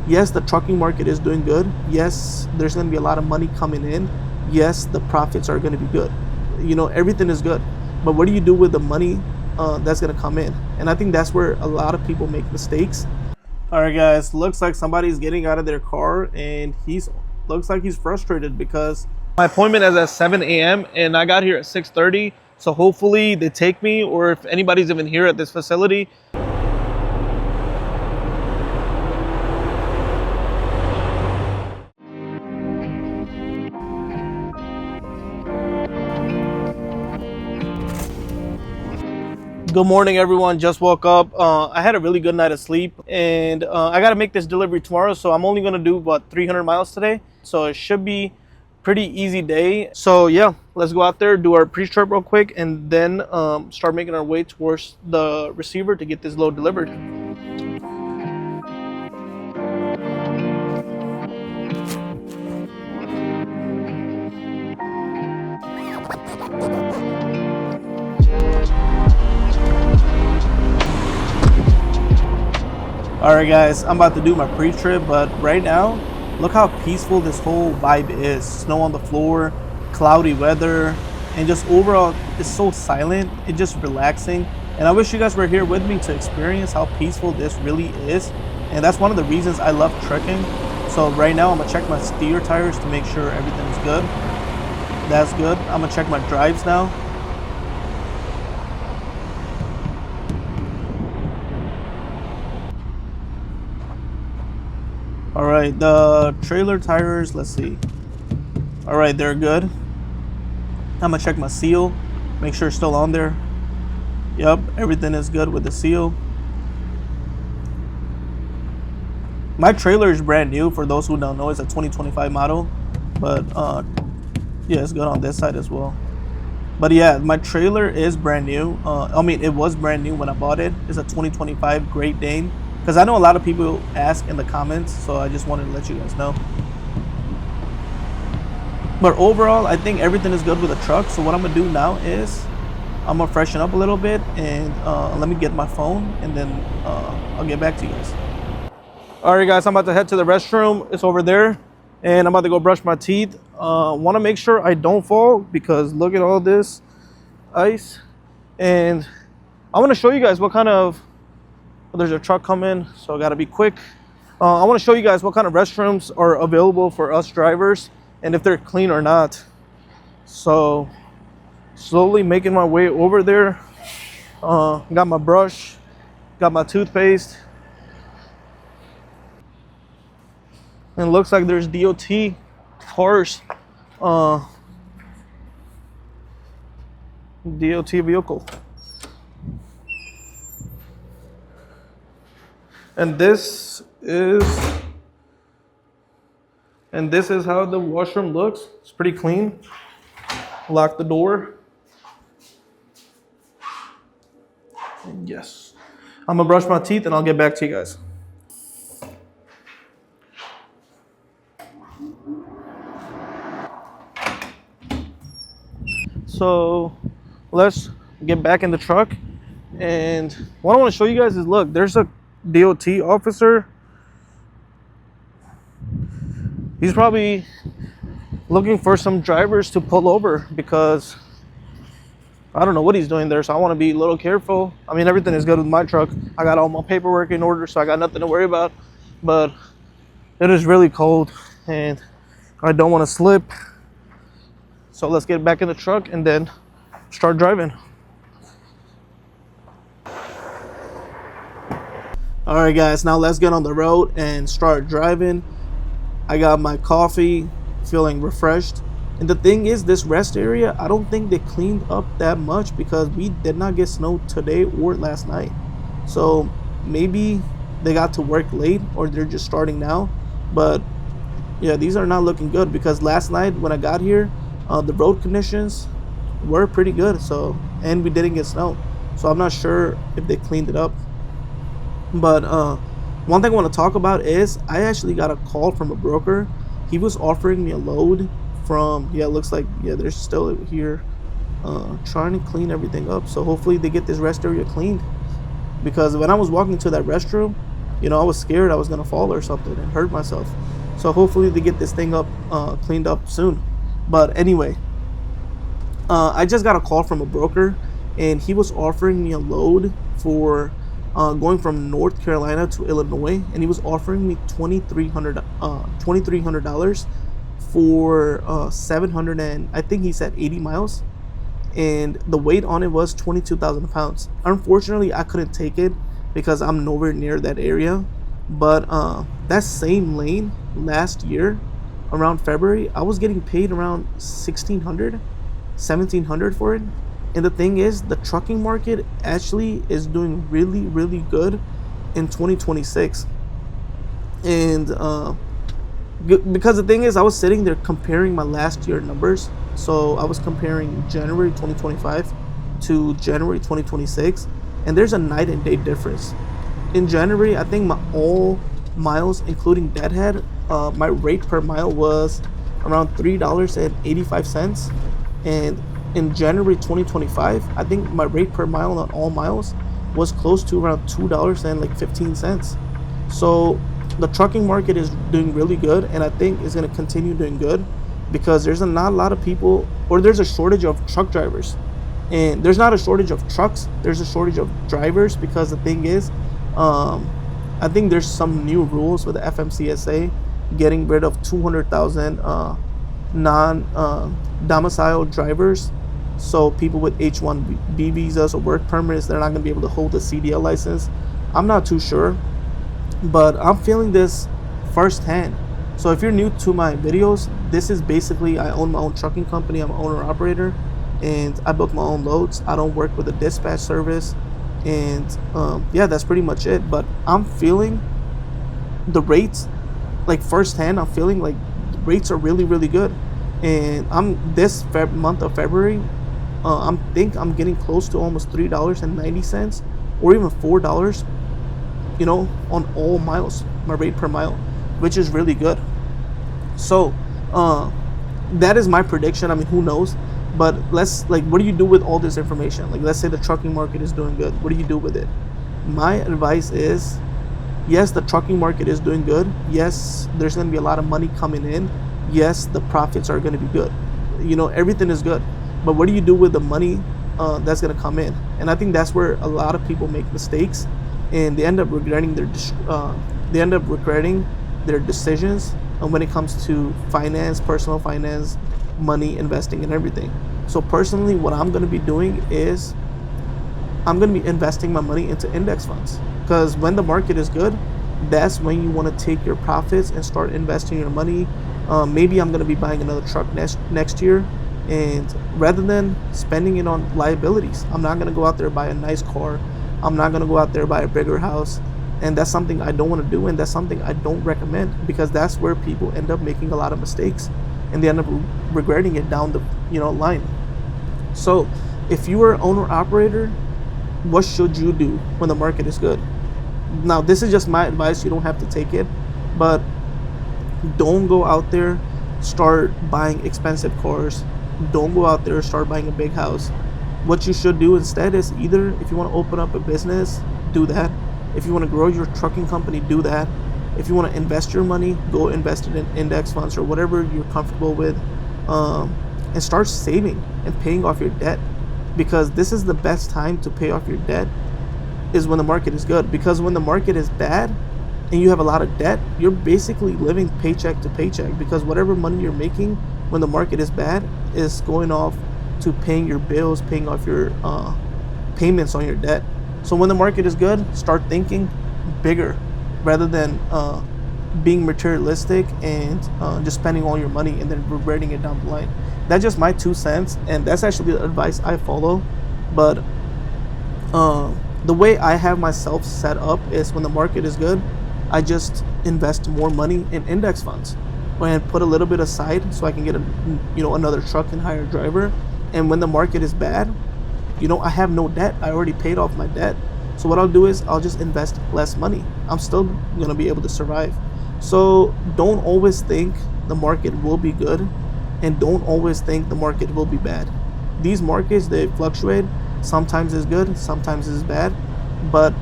Yes, the trucking market is doing good. Yes, there's going to be a lot of money coming in. Yes, the profits are going to be good. You know, everything is good. But what do you do with the money that's going to come in? And I think that's where a lot of people make mistakes. All right, guys, looks like somebody's getting out of their car, and he's looks like he's frustrated because my appointment is at 7 a.m. and I got here at 6:30. So hopefully they take me, or if anybody's even here at this facility. Good morning, everyone. Just woke up. I had a really good night of sleep, and I got to make this delivery tomorrow. So I'm only going to do about 300 miles today. So it should be pretty easy day. So yeah, let's go out there, do our pre-trip real quick, and then start making our way towards the receiver to get this load delivered. All right, guys, I'm about to do my pre-trip, but right now, look how peaceful this whole vibe is. Snow on the floor, cloudy weather, and just overall, it's so silent. It's just relaxing. And I wish you guys were here with me to experience how peaceful this really is. And that's one of the reasons I love trekking. So right now, I'm gonna check my steer tires to make sure everything is good. That's good. I'm gonna check my drives now. All right, the trailer tires, let's see. All right, they're good. I'm gonna check my seal, make sure it's still on there. Yep, everything is good with the seal. My trailer is brand new. For those who don't know, it's a 2025 model, but yeah, it's good on this side as well. But yeah, my trailer is brand new. I mean, it was brand new when I bought it. It's a 2025 Great Dane. Because I know a lot of people ask in the comments, so I just wanted to let you guys know. But overall, I think everything is good with the truck. So what I'm gonna do now is I'm gonna freshen up a little bit, and let me get my phone, and then I'll get back to you guys. All right, guys, I'm about to head to the restroom. It's over there, and I'm about to go brush my teeth. Want to make sure I don't fall because look at all this ice, and I want to show you guys what kind of. There's a truck coming, so I gotta be quick. I want to show you guys what kind of restrooms are available for us drivers and if they're clean or not. So slowly making my way over there. Got my brush, got my toothpaste, and it looks like there's DOT cars, DOT vehicle. And this is how the washroom looks. It's pretty clean. Lock the door. And yes. I'm gonna brush my teeth and I'll get back to you guys. So let's get back in the truck. And what I want to show you guys is, look, there's a DOT officer. He's probably looking for some drivers to pull over because I don't know what he's doing there, so I want to be a little careful. I mean, everything is good with my truck. I got all my paperwork in order, so I got nothing to worry about. But it is really cold and I don't want to slip. So let's get back in the truck and then start driving. All right, guys, now let's get on the road and start driving. I got my coffee, feeling refreshed. And the thing is, this rest area, I don't think they cleaned up that much because we did not get snow today or last night. So maybe they got to work late or they're just starting now. But yeah, these are not looking good because last night when I got here, the road conditions were pretty good. So, and we didn't get snow. So I'm not sure if they cleaned it up. But one thing I want to talk about is I actually got a call from a broker. He was offering me a load from, yeah, it looks like, yeah, they're still here trying to clean everything up. So hopefully they get this rest area cleaned, because when I was walking to that restroom, I was scared I was gonna fall or something and hurt myself. So hopefully they get this thing up cleaned up soon. But anyway, I just got a call from a broker, and he was offering me a load for going from North Carolina to Illinois, and he was offering me $2,300 for 700, and I think he said 80 miles, and the weight on it was 22,000 pounds. Unfortunately, I couldn't take it because I'm nowhere near that area. But that same lane last year, around February, I was getting paid around 1,600, 1,700 for it. And the thing is, the trucking market actually is doing really, really good in 2026. And because the thing is, I was sitting there comparing my last year numbers. So I was comparing January 2025 to January 2026, and there's a night and day difference. In January, I think my all miles, including deadhead, my rate per mile was around $3.85, and in January 2025, I think my rate per mile on all miles was close to around $2.15. So the trucking market is doing really good, and I think is going to continue doing good because there's not a lot of people, or there's a shortage of truck drivers. And there's not a shortage of trucks, there's a shortage of drivers, because the thing is, I think there's some new rules with the FMCSA getting rid of 200,000 non-domicile drivers. So people with H-1B visas or work permits, they're not going to be able to hold a CDL license. I'm not too sure, but I'm feeling this firsthand. So if you're new to my videos, this is basically, I own my own trucking company. I'm an owner operator, and I book my own loads. I don't work with a dispatch service, and yeah, that's pretty much it. But I'm feeling the rates, like firsthand. I'm feeling like the rates are really, really good, and I'm this month of February, I'm getting close to almost $3.90 or even $4, on all miles, my rate per mile, which is really good. So that is my prediction. I mean, who knows? But what do you do with all this information? Like, let's say the trucking market is doing good. What do you do with it? My advice is, yes, the trucking market is doing good. Yes, there's going to be a lot of money coming in. Yes, the profits are going to be good. Everything is good. But what do you do with the money that's going to come in? And I think that's where a lot of people make mistakes, and they end up regretting their decisions when it comes to finance, personal finance, money, investing, and everything. So personally, what I'm going to be doing is I'm going to be investing my money into index funds, because when the market is good, that's when you want to take your profits and start investing your money. Maybe I'm going to be buying another truck next year, and rather than spending it on liabilities, I'm not going to go out there and buy a nice car. I'm not going to go out there and buy a bigger house. And that's something I don't want to do, and that's something I don't recommend, because that's where people end up making a lot of mistakes, and they end up regretting it down the line. So if you are an owner operator, what should you do when the market is good? Now, this is just my advice. You don't have to take it, but don't go out there start buying expensive cars. Don't go out there start buying a big house. What you should do instead is, either if you want to open up a business, do that. If you want to grow your trucking company, do that. If you want to invest your money, go invest it in index funds or whatever you're comfortable with, and start saving and paying off your debt, because this is the best time to pay off your debt, is when the market is good. Because when the market is bad and you have a lot of debt, you're basically living paycheck to paycheck, because whatever money you're making when the market is bad is going off to paying your bills, paying off your payments on your debt. So when the market is good, start thinking bigger rather than being materialistic and just spending all your money and then regretting it down the line. That's just my 2 cents, and that's actually the advice I follow. But the way I have myself set up is, when the market is good, I just invest more money in index funds and put a little bit aside so I can get another truck and hire a driver. And when the market is bad, I have no debt. I already paid off my debt. So what I'll do is I'll just invest less money. I'm still going to be able to survive. So don't always think the market will be good, and don't always think the market will be bad. These markets, they fluctuate. Sometimes it's good, sometimes it's bad. But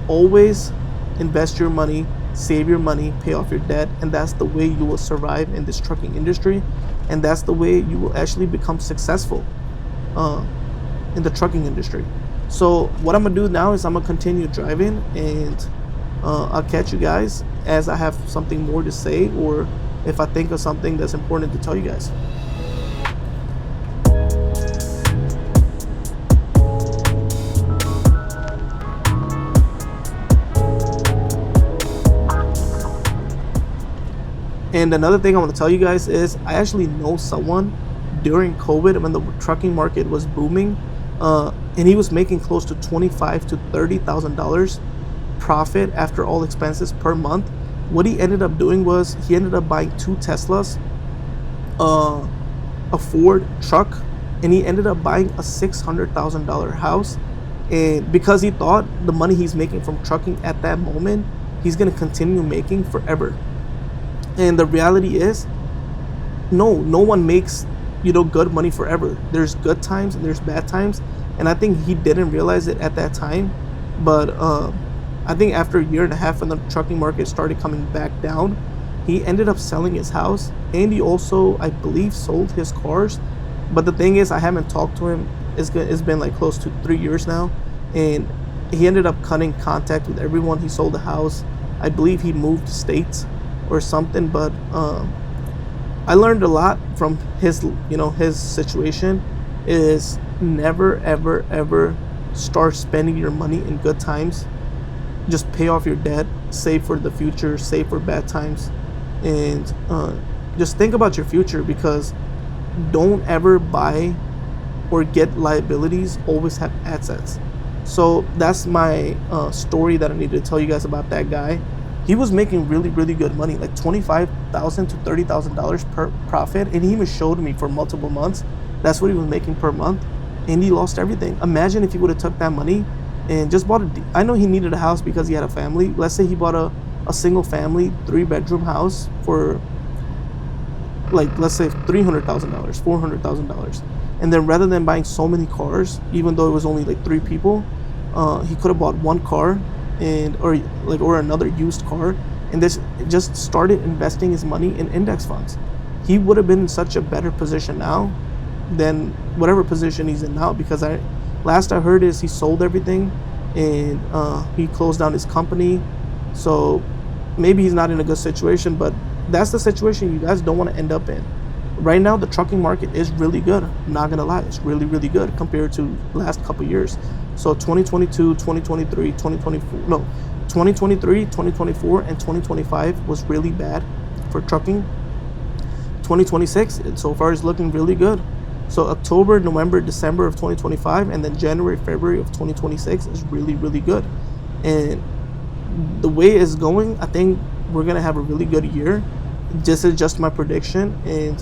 always invest your money, save your money, pay off your debt, and that's the way you will survive in this trucking industry, and that's the way you will actually become successful uh, in the trucking industry. So what I'm gonna do now is I'm gonna continue driving, and I'll catch you guys as I have something more to say, or if I think of something that's important to tell you guys. And another thing I want to tell you guys is I actually know someone during COVID when the trucking market was booming, and he was making close to $25,000 to $30,000 profit after all expenses per month. What he ended up doing was he ended up buying two Teslas, uh, a Ford truck, and he ended up buying a $600,000 house. And because he thought the money he's making from trucking at that moment, he's gonna continue making forever. And the reality is, no one makes, good money forever. There's good times and there's bad times, and I think he didn't realize it at that time. But I think after a year and a half, when the trucking market started coming back down, he ended up selling his house, and he also, I believe, sold his cars. But the thing is, I haven't talked to him. It's been like close to 3 years now, and he ended up cutting contact with everyone. He sold the house. I believe he moved states or something. But I learned a lot from his situation is never ever ever start spending your money in good times. Just pay off your debt, save for the future, save for bad times, and just think about your future, because don't ever buy or get liabilities, always have assets. So that's my story that I needed to tell you guys about that guy. He was making really, really good money, like $25,000 to $30,000 per profit, and he even showed me for multiple months. That's what he was making per month, and he lost everything. Imagine if he would have took that money and just bought I know he needed a house because he had a family. Let's say he bought a single family 3-bedroom house for, like, let's say $300,000, $400,000, and then rather than buying so many cars, even though it was only like 3 people, he could have bought one car or another used car, and this just started investing his money in index funds. He would have been in such a better position now than whatever position he's in now, because last I heard is he sold everything, and he closed down his company. So maybe he's not in a good situation, but that's the situation you guys don't want to end up in. Right now, the trucking market is really good. I'm not gonna lie, it's really, really good compared to last couple years. So 2022, 2023, 2023, 2024, and 2025 was really bad for trucking. 2026, so far, is looking really good. So October, November, December of 2025, and then January, February of 2026 is really, really good. And the way it's going, I think we're gonna have a really good year. This is just my prediction. And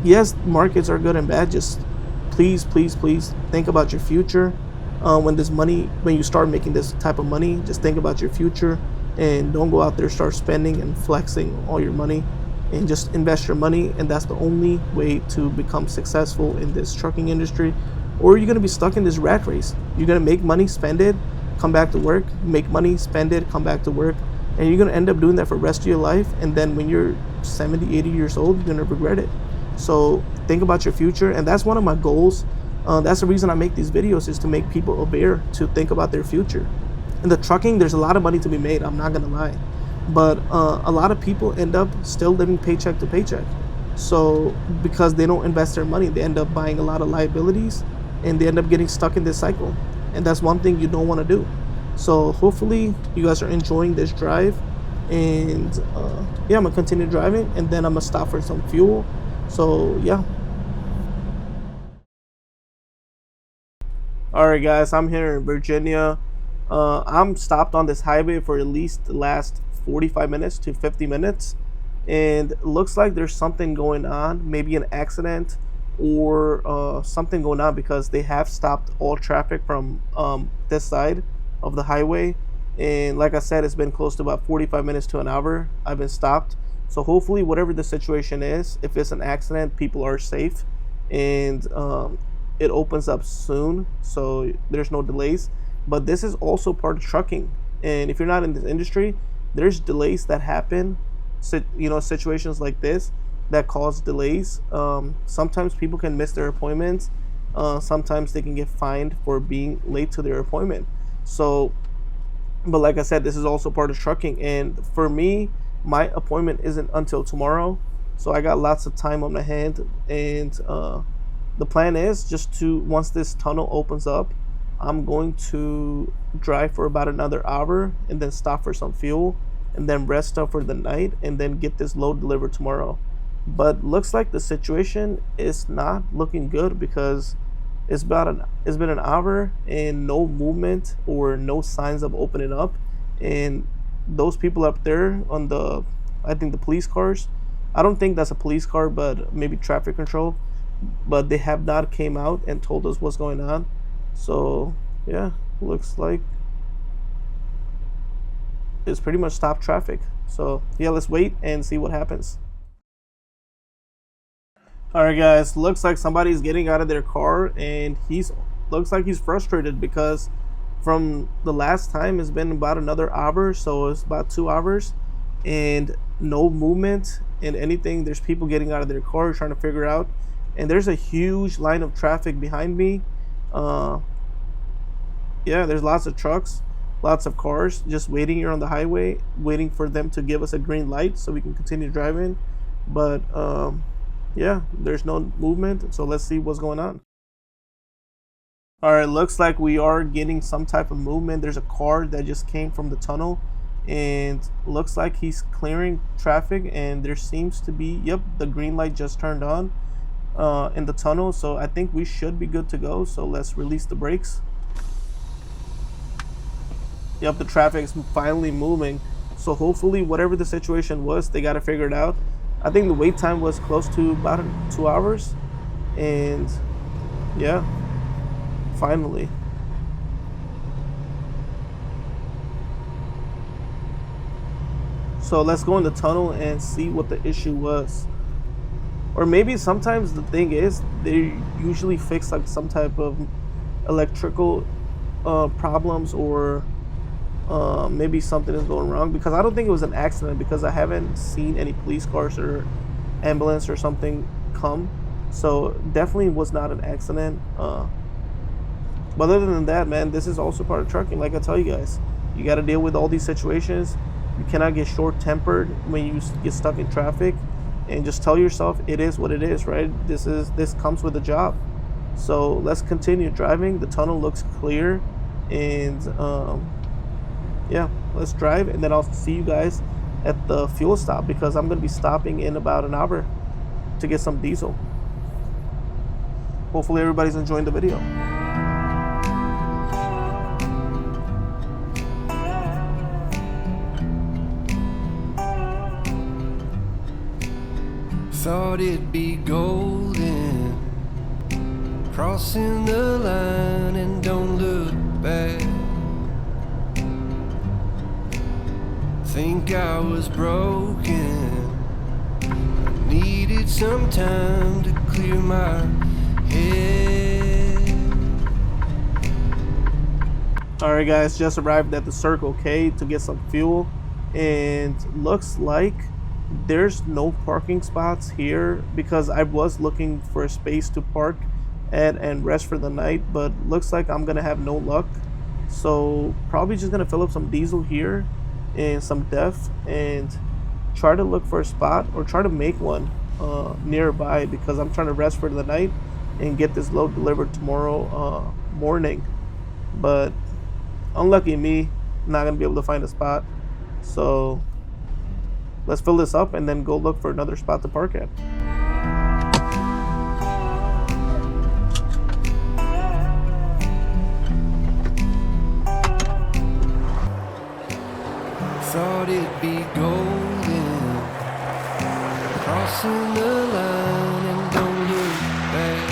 yes, markets are good and bad. Just please, please, please think about your future. When you start making this type of money, just think about your future, and don't go out there start spending and flexing all your money, and just invest your money. And that's the only way to become successful in this trucking industry, or you're going to be stuck in this rat race. You're going to make money, spend it, come back to work, make money, spend it, come back to work, and you're going to end up doing that for the rest of your life. And then when you're 70, 80 years old, you're going to regret it. So think about your future, and that's one of my goals. That's the reason I make these videos, is to make people aware to think about their future. In the trucking, there's a lot of money to be made, I'm not gonna lie, but a lot of people end up still living paycheck to paycheck. So because they don't invest their money, they end up buying a lot of liabilities, and they end up getting stuck in this cycle. And that's one thing you don't want to do. So hopefully you guys are enjoying this drive, and yeah, I'm gonna continue driving, and then I'm gonna stop for some fuel. So yeah. Alright guys, I'm here in Virginia. I'm stopped on this highway for at least the last 45 minutes to 50 minutes. And it looks like there's something going on, maybe an accident or something going on, because they have stopped all traffic from this side of the highway. And like I said, it's been close to about 45 minutes to an hour I've been stopped. So hopefully whatever the situation is, if it's an accident, people are safe, and it opens up soon, so there's no delays. But this is also part of trucking, And if you're not in this industry, there's delays that happen, situations like this that cause delays. Sometimes people can miss their appointments. Sometimes they can get fined for being late to their appointment. So, but like I said, this is also part of trucking. And for me, my appointment isn't until tomorrow, so I got lots of time on my hand. And the plan is just to, once this tunnel opens up, I'm going to drive for about another hour and then stop for some fuel and then rest up for the night and then get this load delivered tomorrow. But looks like the situation is not looking good because it's been an hour and no movement or no signs of opening up. And those people up there on the, I think the police cars, I don't think that's a police car, but maybe traffic control, but they have not came out and told us what's going on. So yeah, looks like it's pretty much stopped traffic. So yeah, let's wait and see what happens. All right, guys. Looks like somebody's getting out of their car, and looks like he's frustrated because from the last time it's been about another hour, so it's about 2 hours, and no movement and anything. There's people getting out of their car trying to figure out, and there's a huge line of traffic behind me. Yeah, there's lots of trucks, lots of cars just waiting here on the highway, waiting for them to give us a green light so we can continue driving. But yeah, there's no movement, so let's see what's going on. All right, looks like we are getting some type of movement. There's a car that just came from the tunnel, and looks like he's clearing traffic, and there seems to be, yep, the green light just turned on in the tunnel, so I think we should be good to go. So let's release the brakes. Yep, the traffic is finally moving, so hopefully whatever the situation was, they got to figure it out. I think the wait time was close to about 2 hours, and yeah, finally. So let's go in the tunnel and see what the issue was. Or maybe sometimes the thing is they usually fix like some type of electrical problems, or maybe something is going wrong, because I don't think it was an accident, because I haven't seen any police cars or ambulance or something come. So definitely was not an accident. But other than that, man, this is also part of trucking. Like I tell you guys, you got to deal with all these situations. You cannot get short-tempered when you get stuck in traffic, and just tell yourself it is what it is, right? This comes with the job. So let's continue driving. The tunnel looks clear, and yeah, let's drive, and then I'll see you guys at the fuel stop, because I'm going to be stopping in about an hour to get some diesel. Hopefully everybody's enjoying the video. Thought it'd be golden, crossing the line and don't look back. Think I was broken, needed some time to clear my head. Alright guys, just arrived at the Circle K to get some fuel, and looks like there's no parking spots here, because I was looking for a space to park at and rest for the night, but looks like I'm gonna have no luck. So probably just gonna fill up some diesel here and some def, and try to look for a spot, or try to make one nearby, because I'm trying to rest for the night and get this load delivered tomorrow morning. But unlucky me, not gonna be able to find a spot. So let's fill this up and then go look for another spot to park at. Thought it'd be golden, crossing the line and don't look back.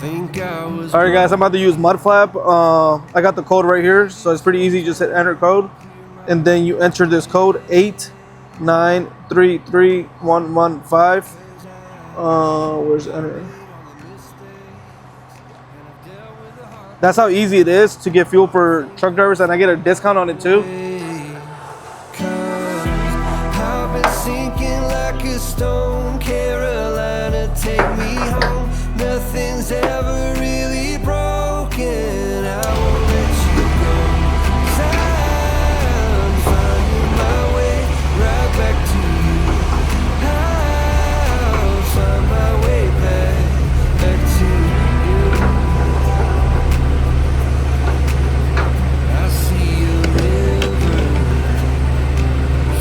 Think I was. All right, guys, I'm about to use Mudflap. I got the code right here, so it's pretty easy. Just hit enter code, and then you enter this code 8933115. Where's enter? That's how easy it is to get fuel for truck drivers, and I get a discount on it too. I've been sinking like a stone. Carolina, take me home. Nothing's ever really broken. I won't let you go. 'Cause I'm finding my way right back to you. I'll find my way back to you. I see a river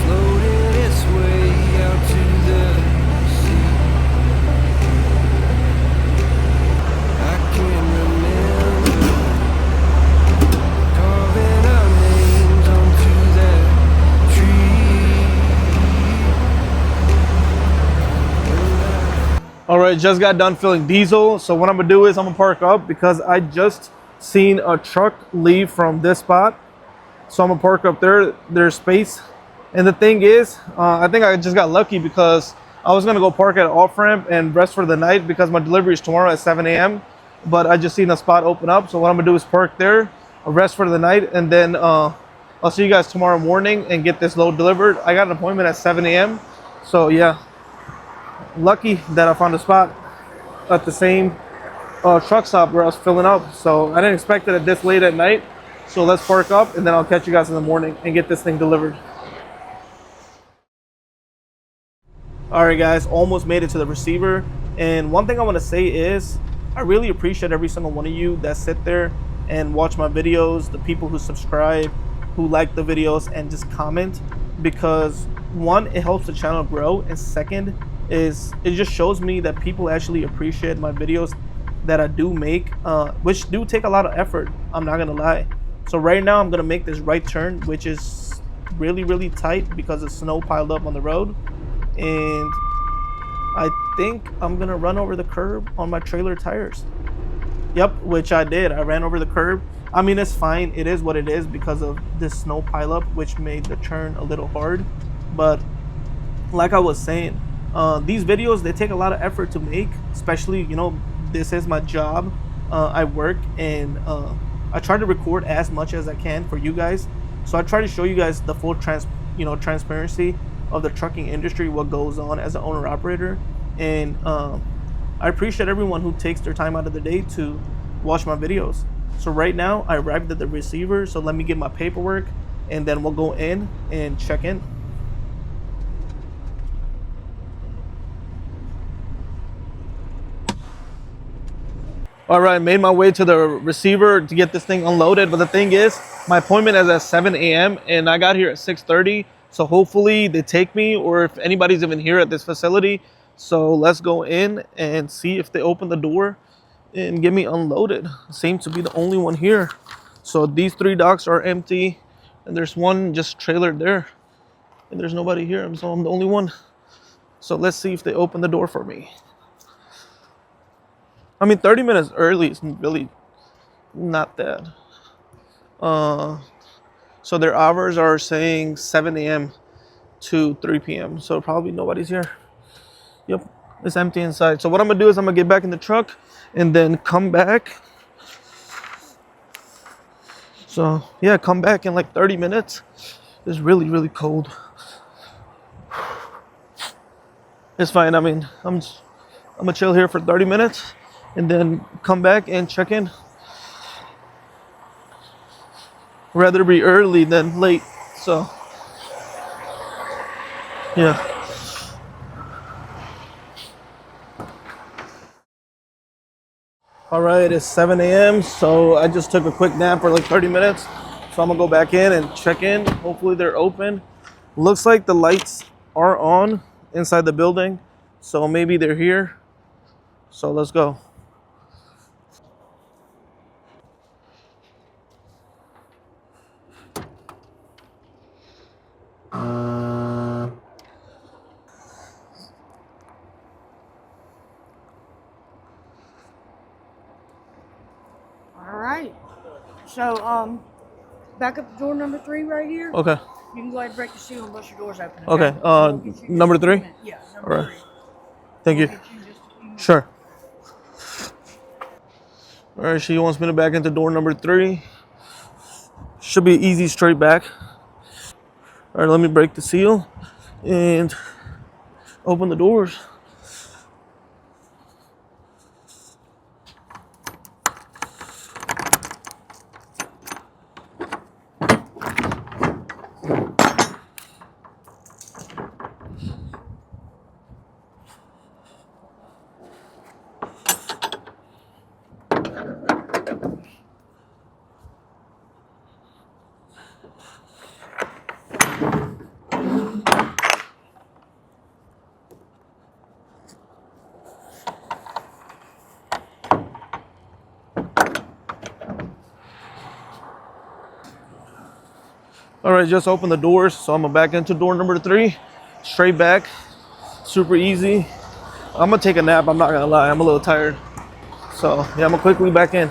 floating its way out to the sea. I can remember carving our names onto that tree. All right, just got done filling diesel. So what I'm gonna do is I'm gonna park up because I just seen a truck leave from this spot. So I'm gonna park up there. There's space. And the thing is, I think I just got lucky because I was gonna go park at off ramp and rest for the night because my delivery is tomorrow at 7 a.m. But I just seen a spot open up. So what I'm gonna do is park there, rest for the night, and then I'll see you guys tomorrow morning and get this load delivered. I got an appointment at 7 a.m. So yeah, lucky that I found a spot at the same truck stop where I was filling up. So I didn't expect it at this late at night. So let's park up and then I'll catch you guys in the morning and get this thing delivered. All right, guys, almost made it to the receiver. And one thing I want to say is I really appreciate every single one of you that sit there and watch my videos, the people who subscribe, who like the videos and just comment, because one, it helps the channel grow, and second is it just shows me that people actually appreciate my videos that I do make, which do take a lot of effort, I'm not gonna lie. So right now I'm gonna make this right turn, which is really tight because of snow piled up on the road, and I think I'm gonna run over the curb on my trailer tires. Yep, which I did. I ran over the curb. I mean, it's fine. It is what it is because of this snow pileup, which made the turn a little hard. But like I was saying, these videos, they take a lot of effort to make, especially, you know, this is my job. I work, and I try to record as much as I can for you guys. So I try to show you guys the full transparency of the trucking industry, what goes on as an owner operator. And I appreciate everyone who takes their time out of the day to watch my videos. So right now I arrived at the receiver, so let me get my paperwork and then we'll go in and check in. All right, made my way to the receiver to get this thing unloaded. But the thing is, my appointment is at 7 a.m. and I got here at 6:30. So hopefully they take me, or if anybody's even here at this facility. So let's go in and see if they open the door and get me unloaded. Seems to be the only one here. So these 3 docks are empty and there's one just trailered there and there's nobody here. So I'm the only one. So let's see if they open the door for me. I mean, 30 minutes early is really not that. So their hours are saying 7 a.m. to 3 p.m. So probably nobody's here. Yep, it's empty inside. So what I'm gonna do is I'm gonna get back in the truck and then come back. So yeah, come back in like 30 minutes. It's really cold. It's fine. I mean, I'm gonna chill here for 30 minutes and then come back and check in. Rather be early than late. So yeah. All right, it's 7 a.m. So I just took a quick nap for like 30 minutes. So I'm gonna go back in and check in. Hopefully they're open. Looks like the lights are on inside the building. So maybe they're here. So let's go. All right. So, back up to door number 3 right here. Okay. You can go ahead and break the seal and bust your doors open. Okay. We'll get you just Number a few 3? minutes. Yeah, All number right. 3. Thank We'll you. get you in just a few minutes. Sure. All right, she wants me to back into door number 3. Should be easy straight back. All right, let me break the seal and open the doors. All right, just open the doors. So I'm gonna back into door number 3, straight back, super easy. I'm gonna take a nap. I'm not gonna lie, I'm a little tired. So yeah, I'm gonna quickly back in.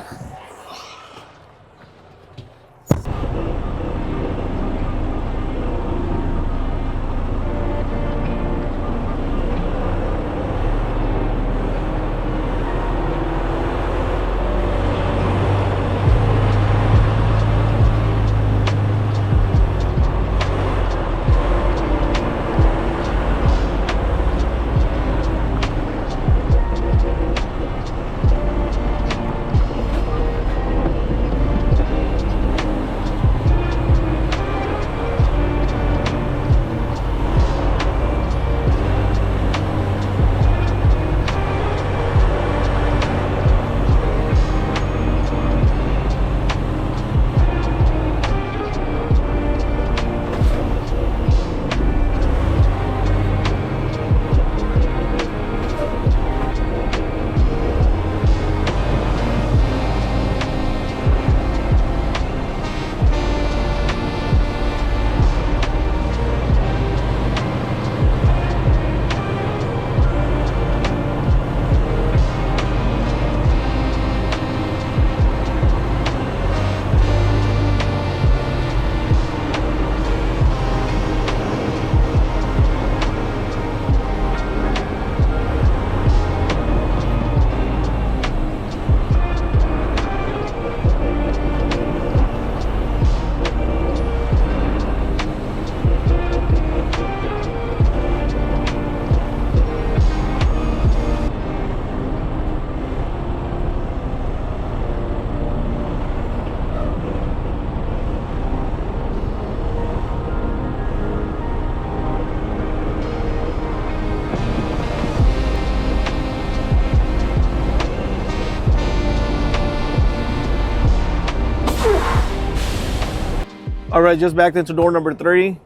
All right, just backed into door number 3.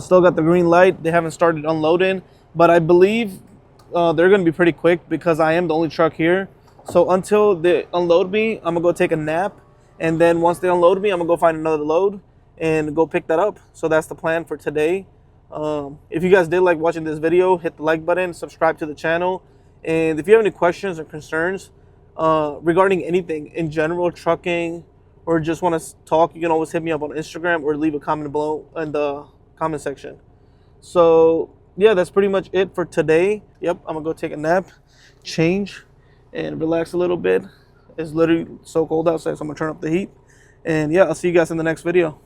Still got the green light. They haven't started unloading, but I believe they're gonna be pretty quick because I am the only truck here. So until they unload me, I'm gonna go take a nap, and then once they unload me, I'm gonna go find another load and go pick that up. So that's the plan for today. If you guys did like watching this video, hit the like button, subscribe to the channel, and if you have any questions or concerns regarding anything in general, trucking, or just want to talk, you can always hit me up on Instagram or leave a comment below in the comment section. So yeah, that's pretty much it for today. Yep, I'm gonna go take a nap, change, and relax a little bit. It's literally so cold outside, so I'm gonna turn up the heat. And yeah, I'll see you guys in the next video.